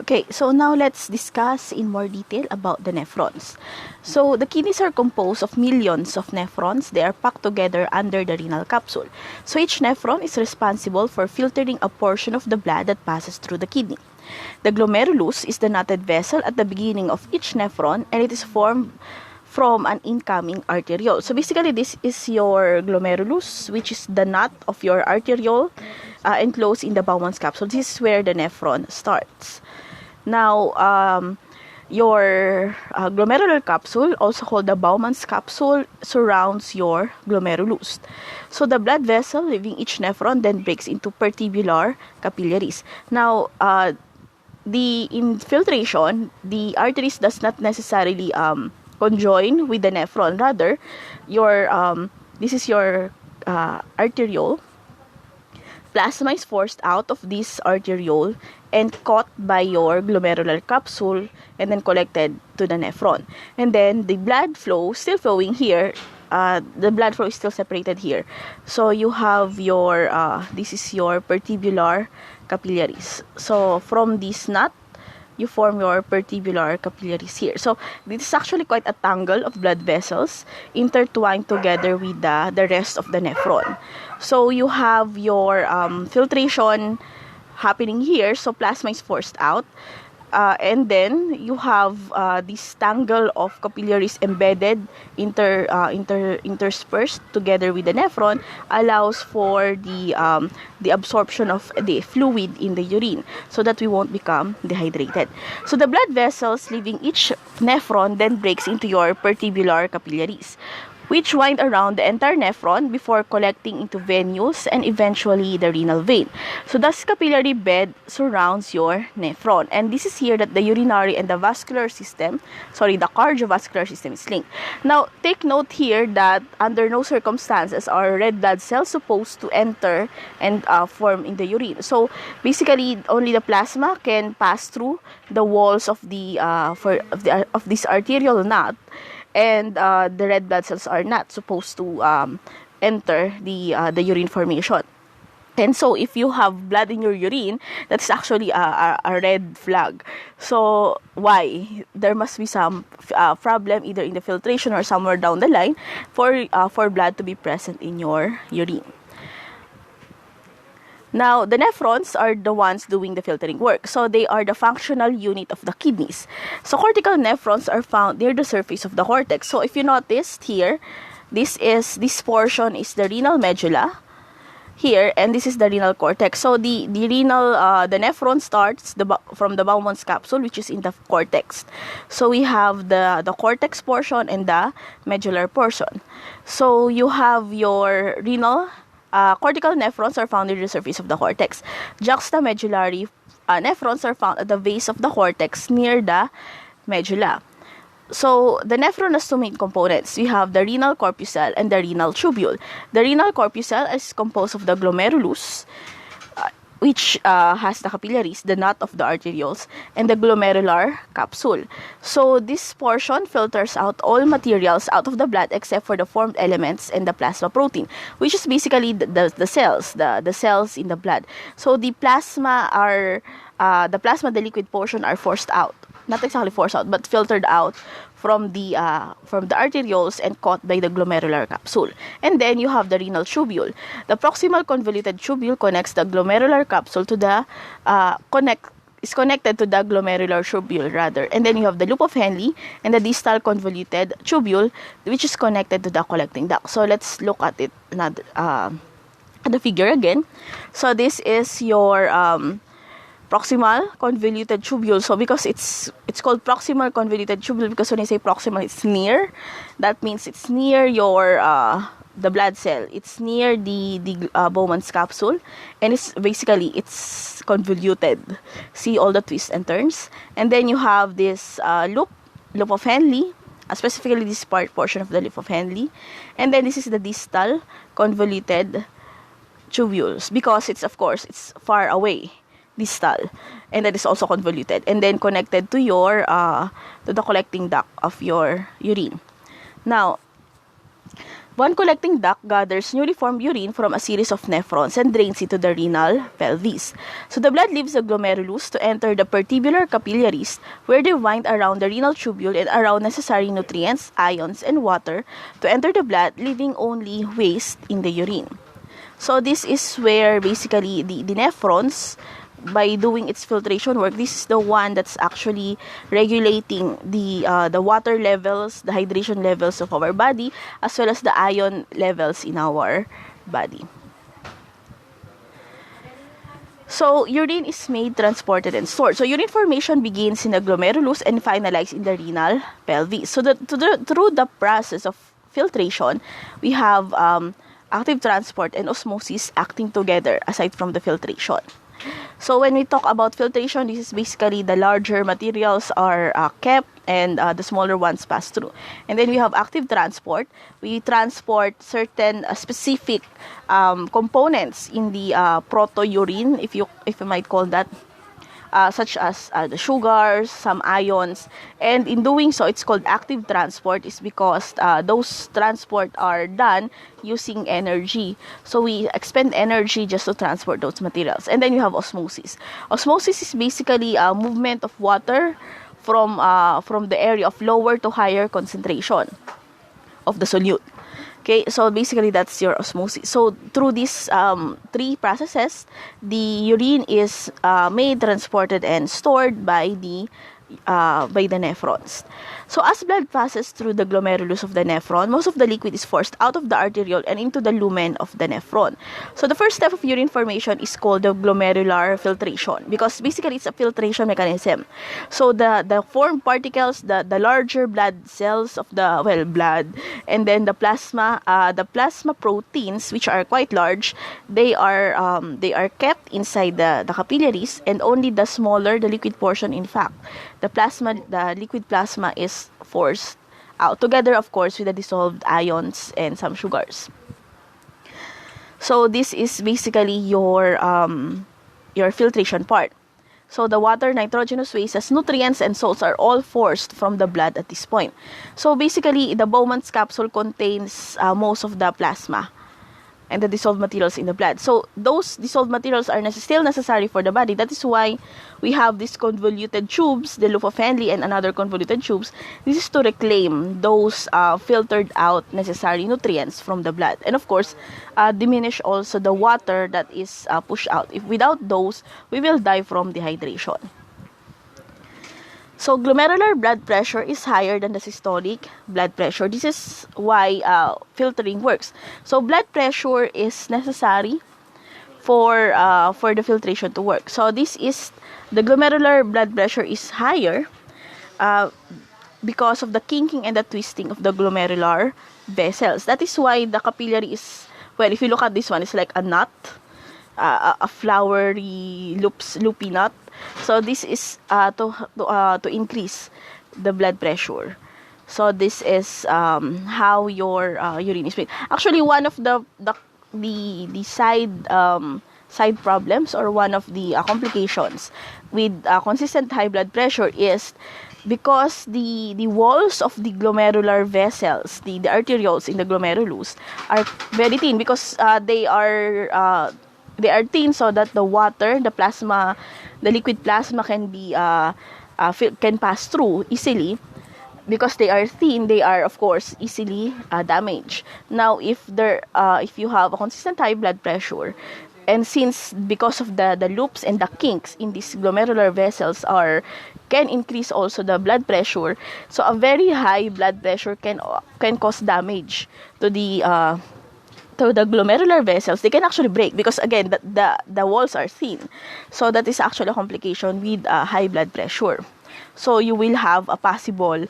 Okay, so now let's discuss in more detail about the nephrons. So the kidneys are composed of millions of nephrons. They are packed together under the renal capsule. So each nephron is responsible for filtering a portion of the blood that passes through the kidney. The glomerulus is the knotted vessel at the beginning of each nephron, and it is formed from an incoming arteriole. So basically, this is your glomerulus, which is the knot of your arteriole enclosed in the Bowman's capsule. This is where the nephron starts. Now, your glomerular capsule, also called the Bowman's capsule, surrounds your glomerulus. So the blood vessel leaving each nephron then breaks into tubular capillaries. Now, the infiltration, the arteries does not necessarily conjoin with the nephron. Rather, your this is your arteriole. Plasma is forced out of this arteriole and caught by your glomerular capsule and then collected to the nephron. And then the blood flow still flowing here. The blood flow is still separated here. So you have your this is your tubular capillaries. So from this knot, you form your tubular capillaries here. So this is actually quite a tangle of blood vessels intertwined together with the rest of the nephron. So you have your filtration happening here. So plasma is forced out. And then you have this tangle of capillaries embedded, interspersed together with the nephron, allows for the absorption of the fluid in the urine, so that we won't become dehydrated. So the blood vessels leaving each nephron then breaks into your tubular capillaries, which wind around the entire nephron before collecting into venules and eventually the renal vein. So thus capillary bed surrounds your nephron. And this is here that the urinary and the cardiovascular system is linked. Now, take note here that under no circumstances are red blood cells supposed to enter and form in the urine. So basically, only the plasma can pass through the walls of the of this arterial knot, and the red blood cells are not supposed to enter the urine formation. And so if you have blood in your urine, that's actually a red flag. So why? There must be some problem either in the filtration or somewhere down the line for blood to be present in your urine. Now, the nephrons are the ones doing the filtering work. So, they are the functional unit of the kidneys. So, cortical nephrons are found near the surface of the cortex. So, if you noticed here, this portion is the renal medulla here, and this is the renal cortex. So, the nephron starts from the Bowman's capsule, which is in the cortex. So, we have the cortex portion and the medullary portion. So, you have your renal cortical nephrons are found near the surface of the cortex. Juxtamedullary nephrons are found at the base of the cortex near the medulla. So, the nephron has two main components. We have the renal corpuscle and the renal tubule. The renal corpuscle is composed of the glomerulus, which has the capillaries, the knot of the arterioles, and the glomerular capsule. So, this portion filters out all materials out of the blood except for the formed elements and the plasma protein, which is basically the cells, the cells in the blood. So, the liquid portion are forced out. Not exactly forced out, but filtered out from the arterioles and caught by the glomerular capsule. And then you have the renal tubule. The proximal convoluted tubule connects the glomerular capsule to the connected to the glomerular tubule rather. And then you have the loop of Henle and the distal convoluted tubule, which is connected to the collecting duct. So let's look at it at the figure again. So this is your proximal convoluted tubule. So because it's called proximal convoluted tubule because when I say proximal, it's near. That means it's near your the blood cell. It's near the Bowman's capsule, and it's convoluted. See all the twists and turns. And then you have this loop of Henle, specifically this portion of the loop of Henle. And then this is the distal convoluted tubules because it's far away. Distal, and that is also convoluted and then connected to your to the collecting duct of your urine. Now, One collecting duct gathers newly formed urine from a series of nephrons and drains it to the renal pelvis. So the blood leaves the glomerulus to enter the tubular capillaries, where they wind around the renal tubule and around necessary nutrients, ions, and water to enter the blood, leaving only waste in the urine. So this is where basically the nephrons, by doing its filtration work, this is the one that's actually regulating the water levels, the hydration levels of our body, as well as the ion levels in our body. So urine is made, transported, and stored. So urine formation begins in the glomerulus and finalizes in the renal pelvis. So through the process of filtration, we have active transport and osmosis acting together aside from the filtration. So when we talk about filtration, this is basically the larger materials are kept and the smaller ones pass through. And then we have active transport. We transport certain specific components in the proto-urine, if you might call that, such as the sugars, some ions, and in doing so, it's called active transport, is because those transport are done using energy. So we expend energy just to transport those materials. And then you have osmosis. Osmosis is basically a movement of water from the area of lower to higher concentration of the solute. Okay, so basically that's your osmosis. So through these three processes, the urine is made, transported, and stored by the nephrons. So as blood passes through the glomerulus of the nephron, most of the liquid is forced out of the arteriole and into the lumen of the nephron. So the first step of urine formation is called the glomerular filtration, because basically it's a filtration mechanism. So the formed particles, the larger blood cells of the blood, and then the plasma proteins, which are quite large, they are kept inside the capillaries, and only the smaller, the liquid portion, in fact, the liquid plasma is forced out, together of course with the dissolved ions and some sugars. So this is basically your filtration part. So the water, nitrogenous wastes, nutrients, and salts are all forced from the blood at this point. So basically, the Bowman's capsule contains most of the plasma and the dissolved materials in the blood. So those dissolved materials are still necessary for the body. That is why we have these convoluted tubes, the loop of Henle and another convoluted tubes. This is to reclaim those filtered out necessary nutrients from the blood. And of course, diminish also the water that is pushed out. If without those, we will die from dehydration. So glomerular blood pressure is higher than the systolic blood pressure. This is why filtering works. So blood pressure is necessary for the filtration to work. So the glomerular blood pressure is higher because of the kinking and the twisting of the glomerular vessels. That is why the capillary is, well, if you look at this one, it's like a nut, a flowery loopy nut. So this is to increase the blood pressure. So this is how your urine is made. Actually, one of the side problems, or one of the complications with consistent high blood pressure is because the walls of the glomerular vessels, the arterioles in the glomerulus, are very thin, because they are thin, so that the water, the plasma, the liquid plasma can pass through easily. Because they are thin, they are of course easily damaged. Now, if you have a consistent high blood pressure, and because of the loops and the kinks in these glomerular vessels can increase also the blood pressure, so a very high blood pressure can cause damage to the glomerular vessels. They can actually break, because again the walls are thin. So that is actually a complication with high blood pressure. So you will have a possible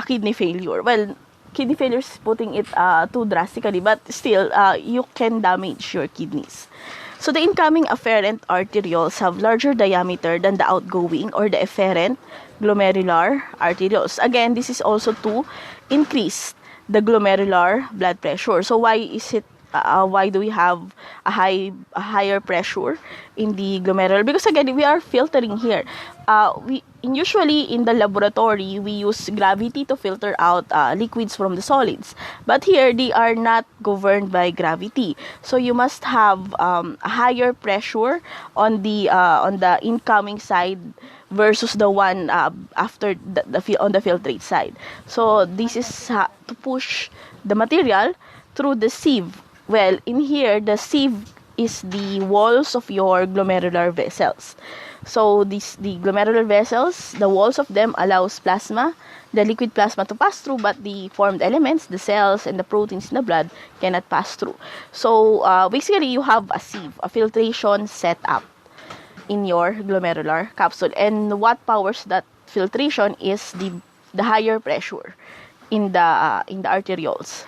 kidney failure. Well, kidney failure is putting it too drastically, but still you can damage your kidneys. So the incoming afferent arterioles have larger diameter than the outgoing, or the efferent glomerular arterioles. Again, this is also to increase the glomerular blood pressure. So why is it why do we have a higher pressure in the glomerular? Because again, we are filtering here. Usually in the laboratory, we use gravity to filter out liquids from the solids. But here, they are not governed by gravity. So you must have a higher pressure on the incoming side versus the one after on the filtrate side. So this is to push the material through the sieve. Well, in here, the sieve is the walls of your glomerular vessels. So the glomerular vessels, the walls of them allows plasma, the liquid plasma to pass through, but the formed elements, the cells and the proteins in the blood cannot pass through. So basically, you have a sieve, a filtration setup in your glomerular capsule. And what powers that filtration is the higher pressure in the arterioles.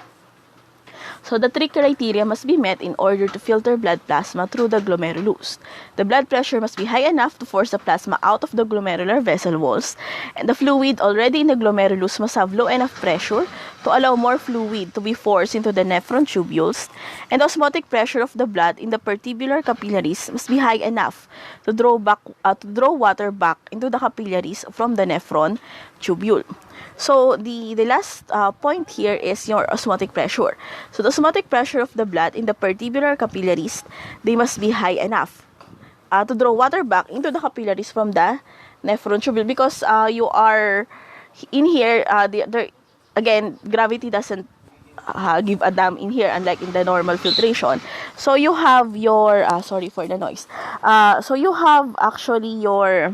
So the three criteria must be met in order to filter blood plasma through the glomerulus. The blood pressure must be high enough to force the plasma out of the glomerular vessel walls, and the fluid already in the glomerulus must have low enough pressure to allow more fluid to be forced into the nephron tubules, and the osmotic pressure of the blood in the pertubular capillaries must be high enough to draw water back into the capillaries from the nephron tubule. So the last point here is your osmotic pressure. So the osmotic pressure of the blood in the pertubular capillaries, they must be high enough to draw water back into the capillaries from the nephron tubule, because you are in here. Again, gravity doesn't give a damn in here, unlike in the normal filtration. So you have your sorry for the noise. So you have actually your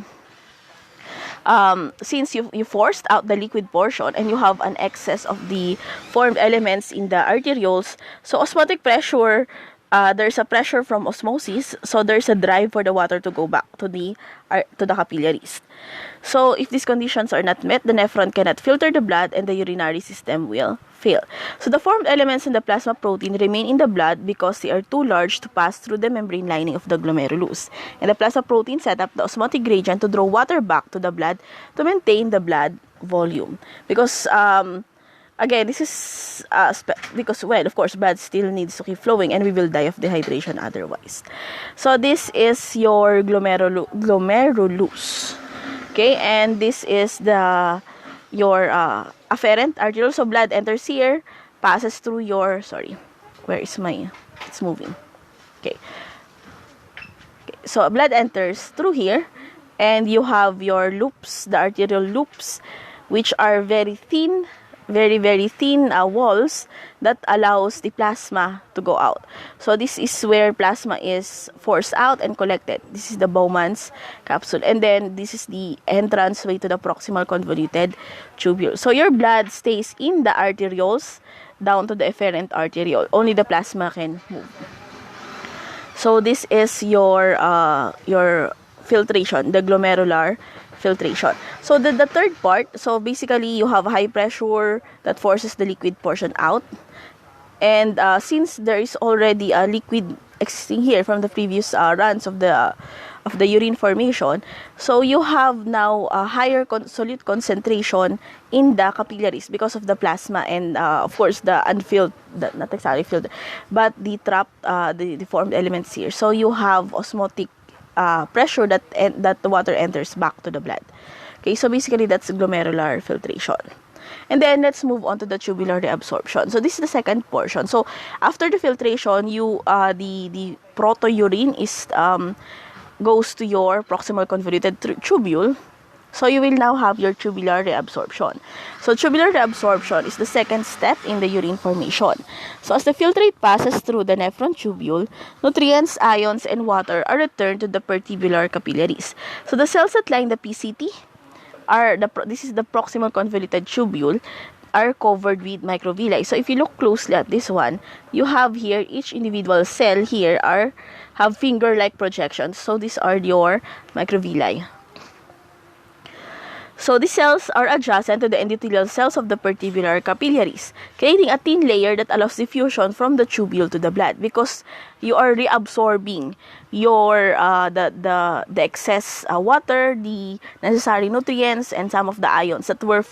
since you forced out the liquid portion and you have an excess of the formed elements in the arterioles, so osmotic pressure, there's a pressure from osmosis, so there's a drive for the water to go back to the capillaries. So if these conditions are not met, the nephron cannot filter the blood and the urinary system will fail. So the formed elements in the plasma protein remain in the blood because they are too large to pass through the membrane lining of the glomerulus. And the plasma protein set up the osmotic gradient to draw water back to the blood to maintain the blood volume. Because again, this is because, well, of course, blood still needs to keep flowing and we will die of dehydration otherwise. So this is your glomerulus. Okay, and this is your afferent arteriole. So blood enters here, passes through your, where is my, it's moving. Okay, so blood enters through here, and you have your loops, the arterial loops, which are very thin walls that allows the plasma to go out. So this is where plasma is forced out and collected. This is the Bowman's capsule, and then this is the entrance way to the proximal convoluted tubule. So your blood stays in the arterioles down to the efferent arteriole. Only the plasma can move. So this is your filtration, the glomerular filtration. So the third part, so basically you have high pressure that forces the liquid portion out, and since there is already a liquid existing here from the previous runs of the urine formation, so you have now a higher solute concentration in the capillaries because of the plasma and of course the unfilled, not exactly filled, but the trapped the formed elements here. So you have osmotic pressure that the water enters back to the blood. Okay, so basically that's glomerular filtration. And then let's move on to the tubular reabsorption. So this is the second portion. So after the filtration, the proto-urine is goes to your proximal convoluted tubule. So you will now have your tubular reabsorption. So tubular reabsorption is the second step in the urine formation. So as the filtrate passes through the nephron tubule, nutrients, ions, and water are returned to the pertubular capillaries. So the cells that line the PCT this is the proximal convoluted tubule, are covered with microvilli. So if you look closely at this one, you have here each individual cell here have finger-like projections. So these are your microvilli. So these cells are adjacent to the endothelial cells of the pertubular capillaries, creating a thin layer that allows diffusion from the tubule to the blood, because you are reabsorbing your the excess water, the necessary nutrients, and some of the ions that were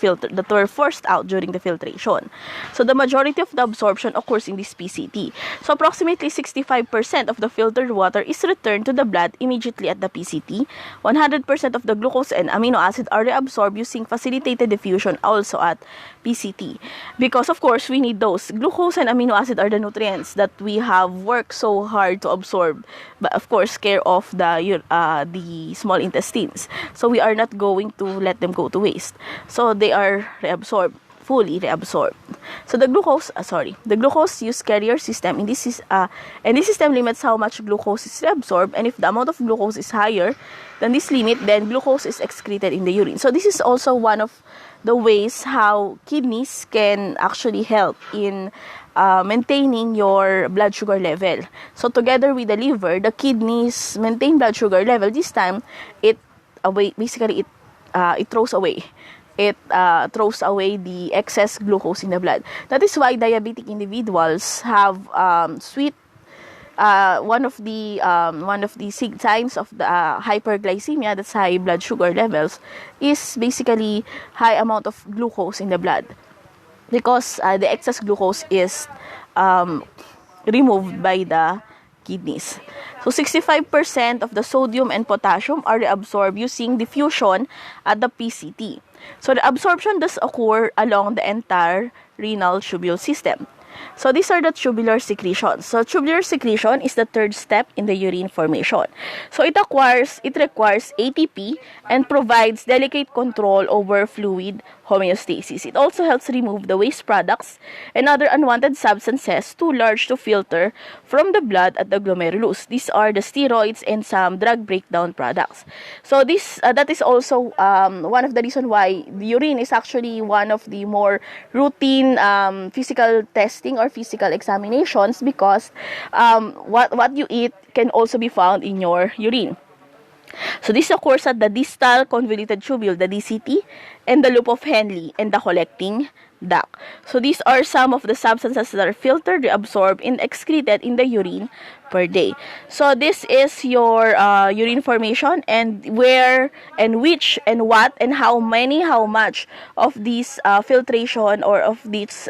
forced out during the filtration. So the majority of the absorption occurs in this PCT. So approximately 65% of the filtered water is returned to the blood immediately at the PCT. 100% of the glucose and amino acid are reabsorbed using facilitated diffusion also at PCT. Because of course we need those. Glucose and amino acid are the nutrients that we have worked so hard to absorb, but of course care of the small intestines. So we are not going to let them go to waste. So they are reabsorbed, fully reabsorbed. So the glucose use carrier system and this system limits how much glucose is reabsorbed, and if the amount of glucose is higher than this limit, then glucose is excreted in the urine. So this is also one of the ways how kidneys can actually help in maintaining your blood sugar level. So together with the liver, the kidneys maintain blood sugar level. This time, it throws away. It throws away the excess glucose in the blood. That is why diabetic individuals have sweet. One of the signs of the hyperglycemia, that's high blood sugar levels, is basically high amount of glucose in the blood, because the excess glucose is removed by the kidneys. So 65% of the sodium and potassium are reabsorbed using diffusion at the PCT. So the absorption does occur along the entire renal tubule system. So these are the tubular secretions. So tubular secretion is the third step in the urine formation. So it requires ATP and provides delicate control over fluid homeostasis. It also helps remove the waste products and other unwanted substances too large to filter from the blood at the glomerulus. These are the steroids and some drug breakdown products. So that is also one of the reasons why the urine is actually one of the more routine physical testing or physical examinations, because what you eat can also be found in your urine. So this occurs at the distal convoluted tubule, the DCT, and the loop of Henle and the collecting duct. So these are some of the substances that are filtered, reabsorbed, and excreted in the urine per day. So this is your urine formation, and where and which and what and how much of these filtration or of these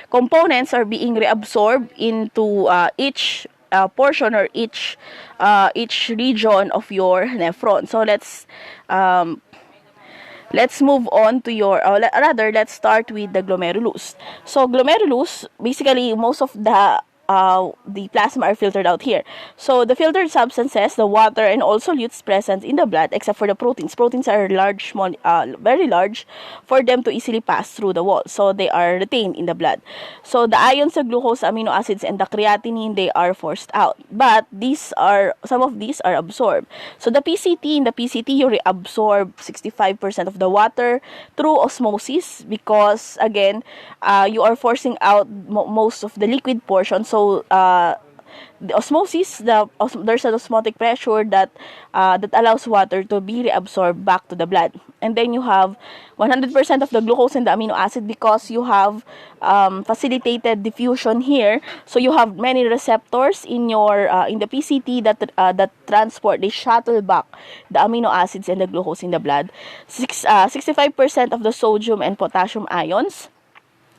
components are being reabsorbed into each portion or each region of your nephron. So let's move on to let's start with the glomerulus. So glomerulus, basically most of the plasma are filtered out here. So the filtered substances, the water and all solutes present in the blood, except for the proteins. Proteins are very large for them to easily pass through the wall. So they are retained in the blood. So the ions, the glucose, amino acids, and the creatinine, they are forced out. But some of these are absorbed. So in the PCT, you reabsorb 65% of the water through osmosis, because again, you are forcing out most of the liquid portion. So the osmosis, there's an osmotic pressure that allows water to be reabsorbed back to the blood. And then you have 100% of the glucose and the amino acid, because you have facilitated diffusion here. So you have many receptors in the PCT that transport, they shuttle back the amino acids and the glucose in the blood. 65% of the sodium and potassium ions,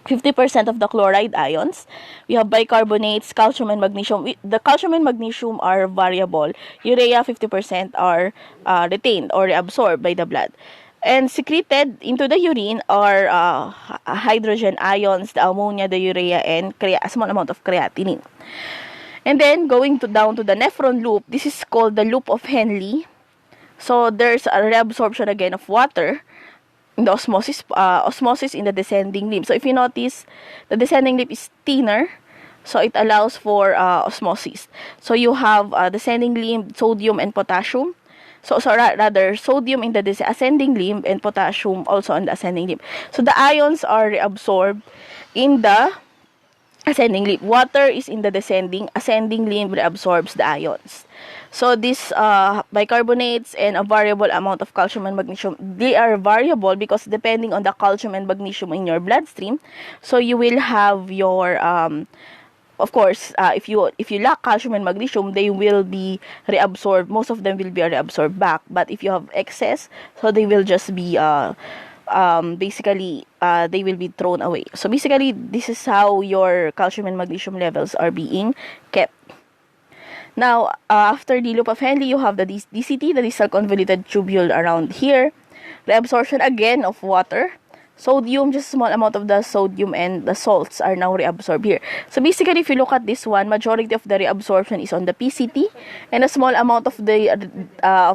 50% of the chloride ions. We have bicarbonates, calcium and magnesium. The calcium and magnesium are variable. Urea, 50% are retained or reabsorbed by the blood. And secreted into the urine are hydrogen ions, the ammonia, the urea, and a small amount of creatinine. And then going down to the nephron loop, this is called the loop of Henle. So there's a reabsorption again of water in the osmosis in the descending limb. So if you notice, the descending limb is thinner, so it allows for osmosis. So you have descending limb, sodium and potassium. So rather sodium in the ascending limb and potassium also on the ascending limb. So the ions are reabsorbed in the ascending limb. Water is in the ascending limb reabsorbs the ions. So these bicarbonates and a variable amount of calcium and magnesium, they are variable because depending on the calcium and magnesium in your bloodstream, so you will have your of course, if you lack calcium and magnesium, they will be reabsorbed. Most of them will be reabsorbed back. But if you have excess, so they will just be basically they will be thrown away. So basically, this is how your calcium and magnesium levels are being kept. Now, after the loop of Henle, you have the DCT, the distal convoluted tubule around here. Reabsorption again of water. Sodium, just a small amount of the sodium and the salts are now reabsorbed here. So basically, if you look at this one, majority of the reabsorption is on the PCT, and a small amount of the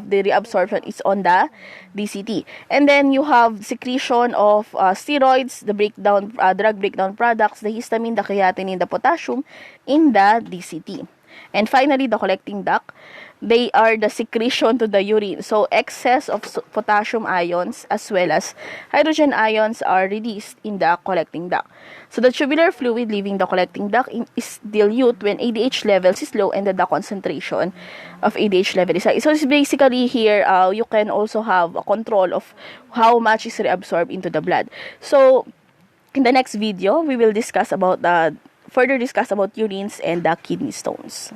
reabsorption is on the DCT. And then you have secretion of steroids, the breakdown drug breakdown products, the histamine, the creatinine, the potassium in the DCT. And finally, the collecting duct. They are the secretion to the urine. So, excess of potassium ions as well as hydrogen ions are released in the collecting duct. So, the tubular fluid leaving the collecting duct is dilute when ADH levels is low and the concentration of ADH level is high. So, it's basically here, you can also have a control of how much is reabsorbed into the blood. So, in the next video, we will further discuss about urines and the kidney stones.